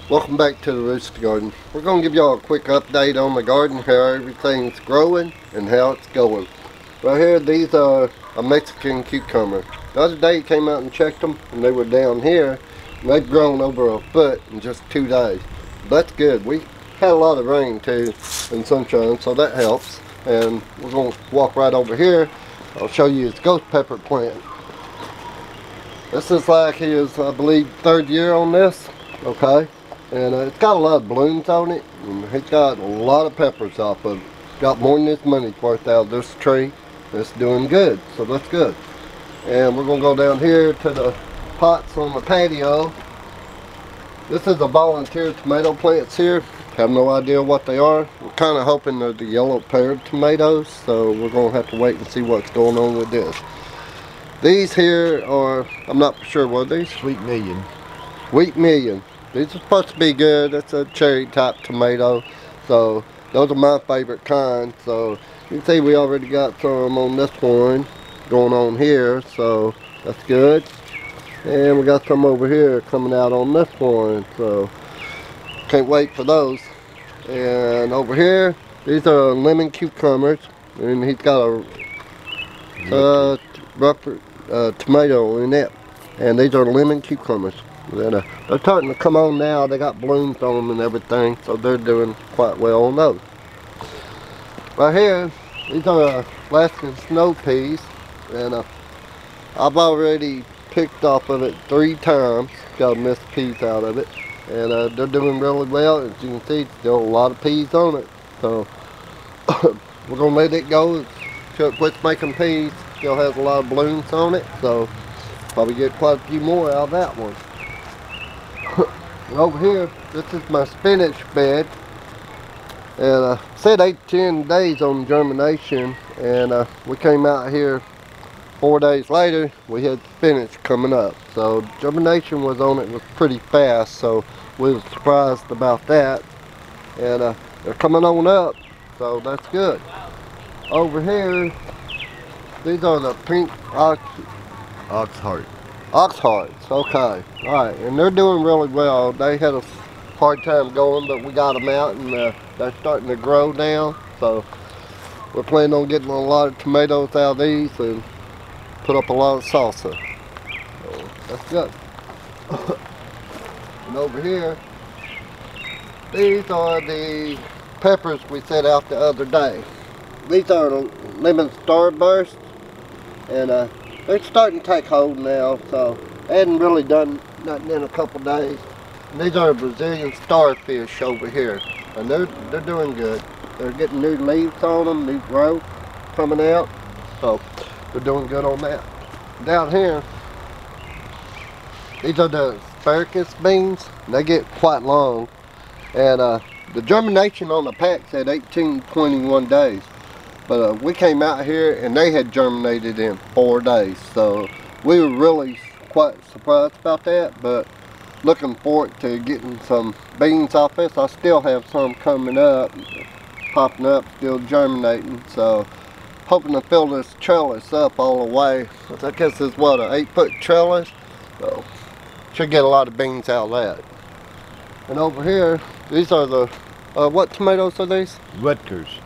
Welcome back to the Rooster Garden. We're going to give y'all a quick update on the garden, how everything's growing and how it's going. Right here, these are a Mexican cucumber. The other day, came out and checked them, and they were down here, and they've grown over a foot in just 2 days. That's good. We had a lot of rain too and sunshine, so that helps. And we're going to walk right over here. I'll show you his ghost pepper plant. This is like his, I believe, 3rd year on this. Okay. And it's got a lot of blooms on it, and he's got a lot of peppers off of it. Got more than his money's worth out of this tree. It's doing good, so that's good. And we're going to go down here to the pots on the patio. This is a volunteer tomato plants here. Have no idea what they are. We're kind of hoping they're the yellow pear tomatoes, so we're going to have to wait and see what's going on with this. These here are, I'm not sure what are these? Sweet Million. Sweet Million. These are supposed to be good. It's a cherry type tomato, so those are my favorite kind. So you can see we already got some on this one going on here, so that's good. And we got some over here coming out on this one, so can't wait for those. And over here, these are lemon cucumbers, and he's got a tomato in it, and these are lemon cucumbers. They're starting to come on now. They got blooms on them and everything, so they're doing quite well on those. Right here, these are Alaskan snow peas, and I've already picked off of it 3 times. Got a missed piece out of it, and they're doing really well. As you can see, still a lot of peas on it, so we're gonna let it go till it quits making peas. Still has a lot of blooms on it, so probably get quite a few more out of that one. And over here, this is my spinach bed, and said 8-10 days on germination, and we came out here 4 days later. We had spinach coming up, so germination was on it was pretty fast, so we were surprised about that. And they're coming on up, so that's good. Over here, these are the pink ox hearts, okay. Alright, and they're doing really well. They had a hard time going, but we got them out, and they're starting to grow now. So we're planning on getting a lot of tomatoes out of these and put up a lot of salsa. So that's good. And over here, these are the peppers we set out the other day. These are lemon starburst, and they're starting to take hold now, so they hadn't really done nothing in a couple days. And these are Brazilian starfish over here, and they're doing good. They're getting new leaves on them, new growth coming out, so they're doing good on that. Down here, these are the asparagus beans. They get quite long, and the germination on the pack said 18-21 days. But we came out here and they had germinated in 4 days, so we were really quite surprised about that, but looking forward to getting some beans off this. I still have some coming up, popping up, still germinating, so hoping to fill this trellis up all the way. I guess it's what, an 8-foot trellis, so should get a lot of beans out of that. And over here, these are the, what tomatoes are these? Rutgers.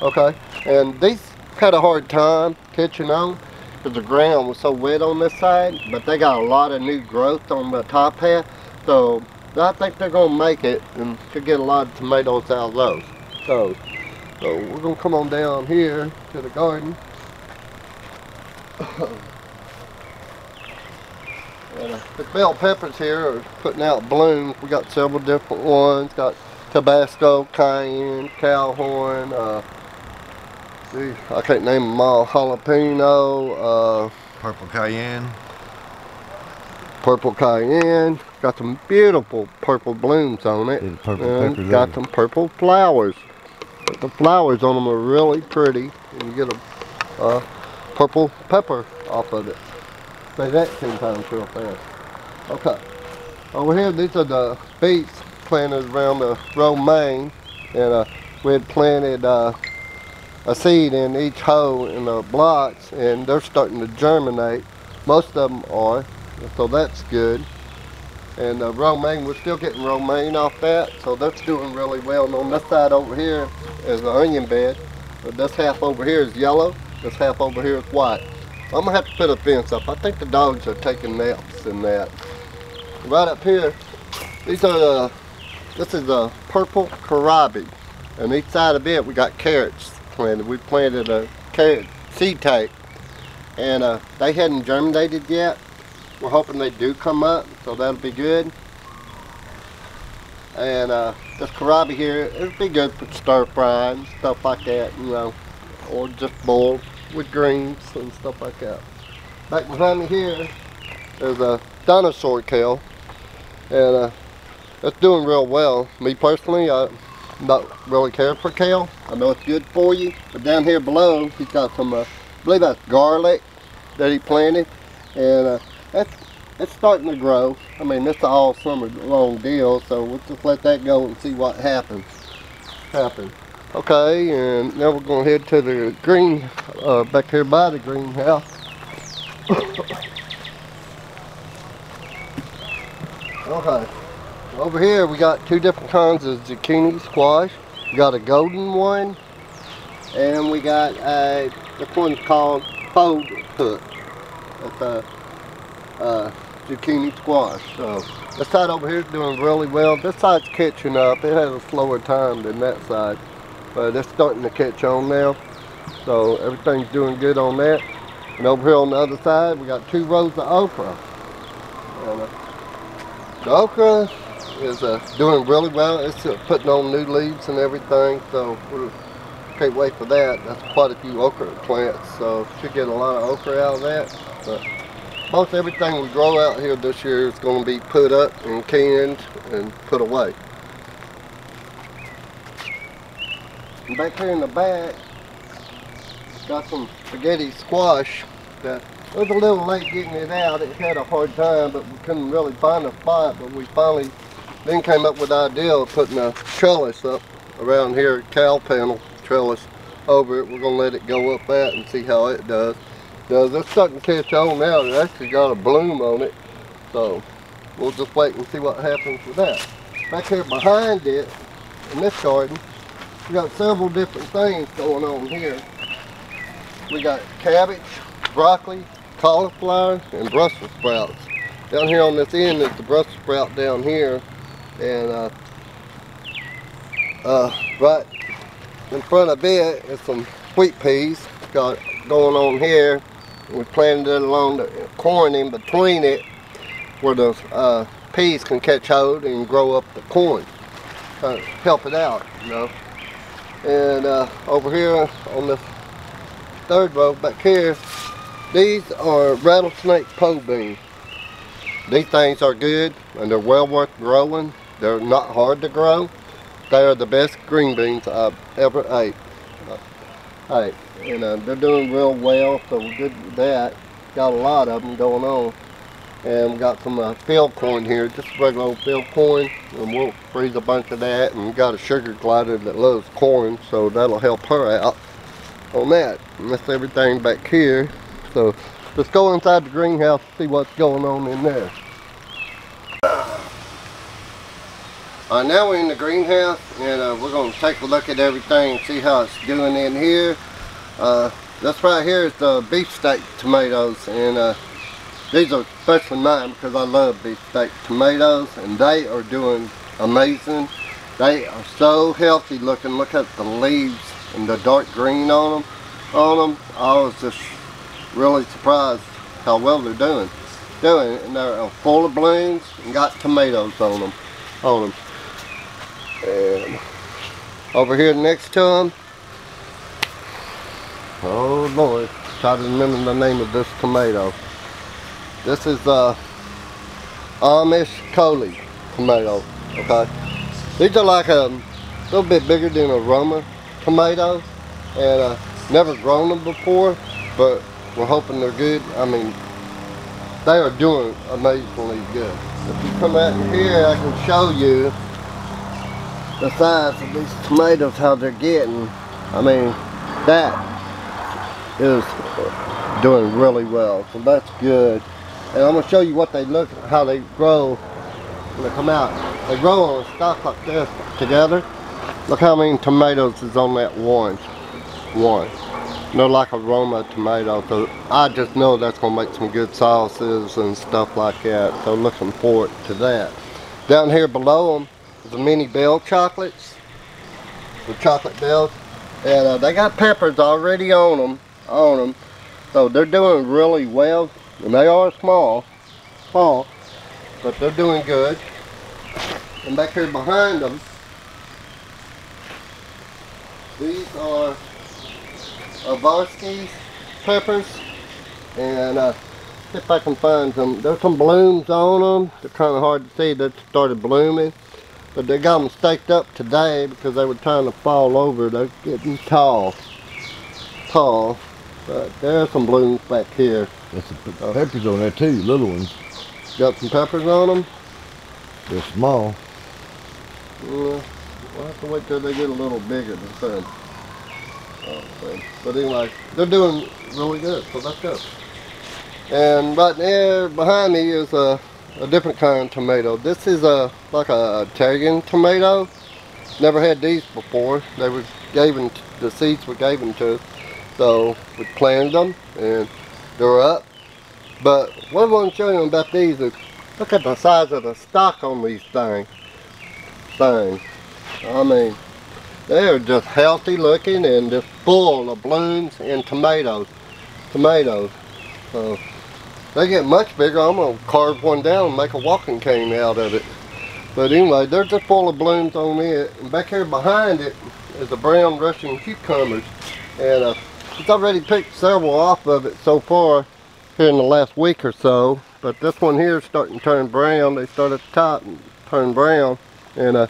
Okay, and these had a hard time catching on because the ground was so wet on this side, but they got a lot of new growth on the top half, so I think they're going to make it and should get a lot of tomatoes out of those. So we're going to come on down here to the garden. And the bell peppers here are putting out blooms. We got several different ones. Got Tabasco, cayenne, cowhorn, I can't name them all. Jalapeno, Purple cayenne. Got some beautiful purple blooms on it. And got some purple flowers. But the flowers on them are really pretty, and you get a purple pepper off of it. Say that 10 times real fast. Okay. Over here, these are the beets planted around the romaine, and we had planted a seed in each hole in the blocks, and they're starting to germinate. Most of them are, so that's good. And romaine, we're still getting romaine off that, so that's doing really well. And on this side over here is the onion bed. But this half over here is yellow, this half over here is white. So I'm gonna have to put a fence up. I think the dogs are taking naps in that. Right up here, these are this is a purple kohlrabi. And each side of it we got carrots planted. We planted a carrot seed tank. And they hadn't germinated yet. We're hoping they do come up, so that'll be good. And this kohlrabi here, it'll be good for stir frying and stuff like that, you know, or just boiled with greens and stuff like that. Back behind me here, there's a dinosaur kale, and it's doing real well. Me personally, I not really care for kale. I know it's good for you, but down here below, he's got some, I believe that's garlic that he planted, and it's starting to grow. I mean, it's an all summer long deal, so we'll just let that go and see what happens. Okay, and now we're going to head to the green, back here by the greenhouse. Okay, over here we got two different kinds of zucchini squash. We got a golden one, and we got this one's called faux hook. It's a zucchini squash. So this side over here is doing really well. This side's catching up. It has a slower time than that side, but it's starting to catch on now. So everything's doing good on that. And over here on the other side, we got 2 rows of okra. And the okra is doing really well. It's putting on new leaves and everything. So we can't wait for that. That's quite a few okra plants. So should get a lot of okra out of that. But most everything we grow out here this year is going to be put up and canned and put away. And back here in the back, got some spaghetti squash that was a little late getting it out. It had a hard time, but we couldn't really find a spot. But we finally then came up with the idea of putting a trellis up around here, cow panel trellis over it. We're going to let it go up that and see how it does. It's starting to catch on now. It actually got a bloom on it, so we'll just wait and see what happens with that. Back here behind it, in this garden, we got several different things going on here. We got cabbage, broccoli, cauliflower, and Brussels sprouts. Down here on this end is the Brussels sprout down here, and right in front of it is some sweet peas got going on here. We planted it along the corn in between it where the peas can catch hold and grow up the corn. Help it out, you know. And over here on this third row back here, these are rattlesnake pole beans. These things are good and they're well worth growing. They're not hard to grow. They are the best green beans I've ever ate. And they're doing real well, so we're good with that. Got a lot of them going on. And we got some field corn here, just regular old field corn, and we'll freeze a bunch of that. And we got a sugar glider that loves corn, so that'll help her out on that. And that's everything back here. So let's go inside the greenhouse and see what's going on in there. Alright, now we're in the greenhouse, and we're going to take a look at everything and see how it's doing in here. This right here is the beefsteak tomatoes, and these are especially mine because I love beefsteak tomatoes, and they are doing amazing. They are so healthy looking. Look at the leaves and the dark green on them. I was just really surprised how well they're doing. And they're full of blooms and got tomatoes on them. And over here next to them, oh Lord, try to remember the name of this tomato. This is Amish Coley tomato. Okay, these are like a little bit bigger than a Roma tomato, and never grown them before, but we're hoping they're good. I mean, they are doing amazingly good. If you come out here, I can show you the size of these tomatoes, how they're getting. I mean, that is doing really well, so that's good. And I'm going to show you what they look, how they grow when they come out. They grow on a stalk like this together. Look how many tomatoes is on that one. They're like aroma tomato, so I just know that's gonna make some good sauces and stuff like that. So looking forward to that. Down here below them is the mini bell chocolates, the chocolate bells, and they got peppers already on them. So they're doing really well, and they are small, but they're doing good. And back here behind them, these are Avarsky's peppers, and if I can find some, there's some blooms on them. They're kind of hard to see. They started blooming, but they got them staked up today because they were trying to fall over. They're getting tall, but there are some blooms back here. There's some peppers on there too, little ones. Got some peppers on them. They're small. We'll have to wait till they get a little bigger to see them. But anyway, they're doing really good, so that's good. And right there behind me is a different kind of tomato. This is like a Italian tomato. Never had these before. They were given, the seeds were given to us. So we planted them and they're up. But what I want to show you about these is, look at the size of the stalk on these things. I mean, they are just healthy looking and just full of blooms and tomatoes. So they get much bigger. I'm going to carve one down and make a walking cane out of it. But anyway, they're just full of blooms on it. And back here behind it is the brown Russian cucumbers. And it's already picked several off of it so far here in the last week or so. But this one here is starting to turn brown. They start at the top and turn brown. And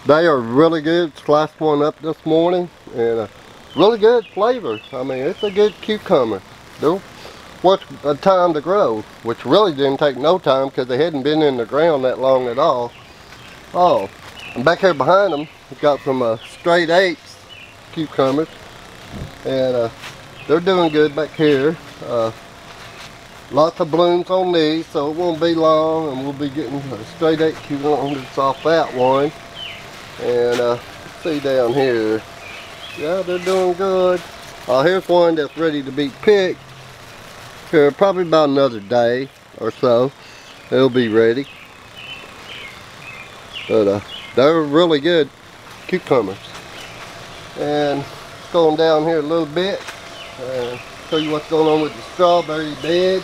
they are really good. Sliced one up this morning, and really good flavor. I mean, it's a good cucumber. They're worth a time to grow, which really didn't take no time because they hadn't been in the ground that long at all. Oh, and back here behind them, we've got some straight eights cucumbers, and they're doing good back here. Lots of blooms on these, so it won't be long, and we'll be getting straight eight cucumbers off that one. And see down here, yeah, they're doing good. Here's one that's ready to be picked. Here, probably about another day or so, it'll be ready. But they're really good cucumbers. And going down here a little bit, show you what's going on with the strawberry bed.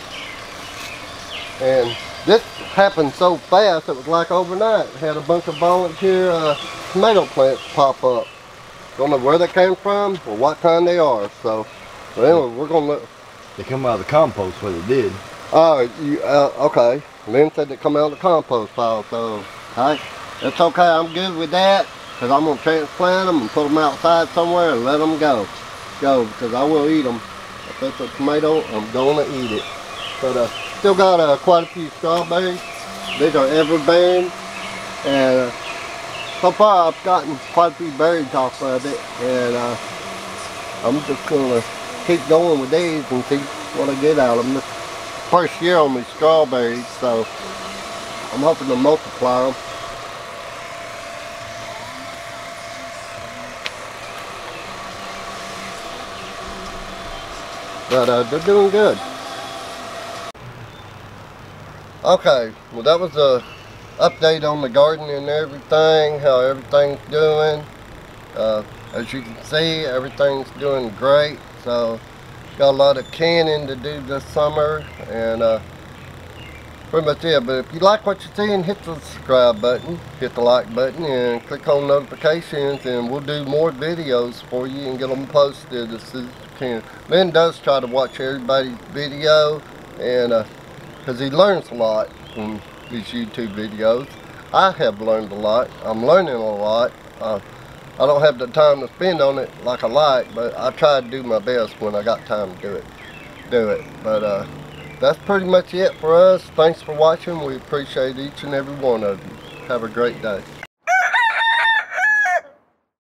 And this happened so fast, it was like overnight. Had a bunch of volunteer tomato plants pop up. Don't know where they came from or what kind they are. So anyway, we're gonna look. They come out of the compost where they did. Oh, okay. Lynn said they come out of the compost pile, so hey, it's okay. I'm good with that because I'm gonna transplant them and put them outside somewhere and let them go because I will eat them. If it's a tomato, I'm gonna eat it. But still got quite a few strawberries. These are everbearing, and so far I've gotten quite a few berries off of it, and I'm just gonna keep going with these and see what I get out of them. This first year on these strawberries, so I'm hoping to multiply them. But they're doing good. Okay, well that was a update on the garden and everything, how everything's doing. As you can see, everything's doing great. So got a lot of canning to do this summer, and pretty much it. But if you like what you're seeing, hit the subscribe button, hit the like button, and click on notifications, and we'll do more videos for you and get them posted as soon as you can. Lynn does try to watch everybody's video, and because he learns a lot from these YouTube videos. I have learned a lot. I'm learning a lot. I don't have the time to spend on it like I like, but I try to do my best when I got time to do it. But that's pretty much it for us. Thanks for watching. We appreciate each and every one of you. Have a great day.